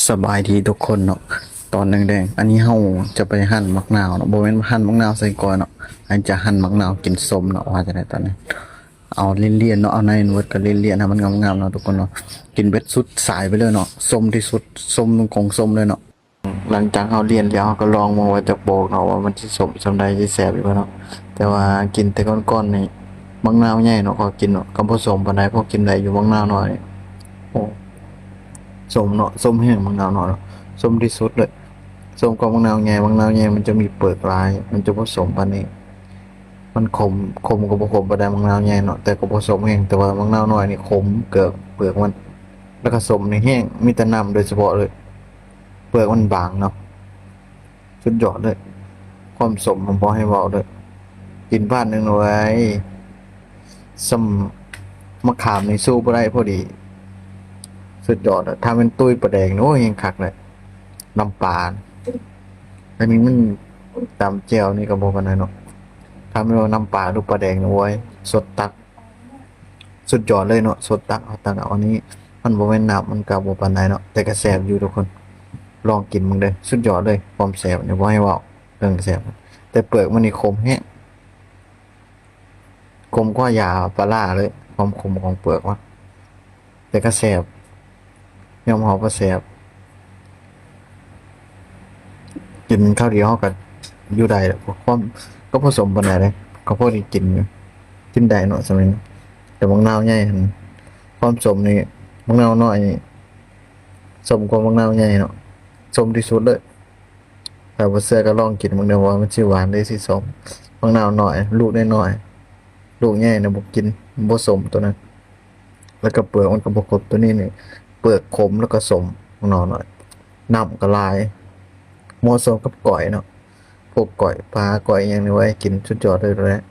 สบายดีทุกคนเนาะตอนแดงๆอันนี้เฮาจะไปหั่นมะนาวเนาะบ่แม่นหั่นมะนาวใส่ก่อนเนาะอันจะหั่นมะนาวกินส้มเนาะว่าจะได้ตอนนี้เอาเลี่ยนๆเนาะเอาในเวิร์ดก็เลี่ยนๆให้มันงามๆเนาะทุกคนเนาะกินเบ็ดสุดสายไปเลยเนาะส้มที่สุดส้มของส้มเลยเนาะหลังจากเฮาเลี่ยนแล้วเฮาก็ลองมาว่าจะโบกเนาะว่ามันสิส้มซำใดสิแซ่บอยู่บ่เนาะแต่ว่ากินแต่ก้อนๆนี่มะนาวใหญ่เนาะก็กินเนาะก็บ่ส้มปานใดพอกินได้อยู่มะนาวน้อยโอ้ส้มเนาะส้มแห้งมะนาวน้อยเนาะ ส้มที่สุดเลยส้มกับมะนาวแง่มะนาวแง่มันจะมีเปลือกลายมันจะผสมกันนี่มันขมกับบ่ขมบ่ได้มะนาวแง่เนาะแต่ก็ผสมแห้งแต่ว่ามะนาวน้อยนี่ขมเกือบเปลือกมันแล้วก็ส้มนี่แห้งมีแต่น้ำโดยเฉพาะเลยเปลือกมันบางเนาะสุดยอดเลยความสมผมพอให้เว้าเลยกินบ้านนึงเอาไว้ซ้ำมะขามนี่สู้บ่ได้พอดีสุดยอดอะถ้าเป็นตุ้ยปลาแดงโอ้ยยังคักเลยน้ำปลาอันนี้มันตำแจ่วนี่ก็บอกกันหน่อยเนาะทำให้เราน้ำปลาลูกปลาแดงเอาไว้สดตักสุดยอดเลยเนาะสดตักเอาตักเอาอันนี้มันบ่แม่นน้ำมันก็บ่ปานใดเนาะแต่ก็แซ่บอยู่ทุกคนลองกินมึงเด้อสุดยอดเลยความแซ่บเนี่ยบ่ให้เว้าเรื่องแซ่บแต่เปลือกมันนี่คมแฮะคมกว่ายาปลาร้าเลยความคมของเปลือกว่ะแต่ก็แซ่บยอมรับว่าแซ่บกินข้าวเดียวเฮาก็อยู่ได้แหละความก็ผสมปานใดเลยก็พอดีกินอยู่กินได้เนาะสมัยนี้แต่บางนาวใหญ่หั่นความสมนี่บางนาวน้อยนี่สมกว่าบางนาวใหญ่เนาะสมที่สุดเลยถ้าบ่เชื่อก็ลองกินเบิ่งเด้อว่ามันสิหวานหรือสิสมบางนาวน้อยลูกน้อยๆลูกใหญ่น่ะบ่กินบ่สมตัวนั้นแล้วก็เปลือกมันก็บ่ครบตัวนี้นี่เปลือกขมแล้วก็สมบางนาวน้อยน้ำก็หลายเหมาะสมกับก้อยเนาะพวกก้อยปลาก้อยอิหยังนี่ไว้กินสุดยอดเลยแหละ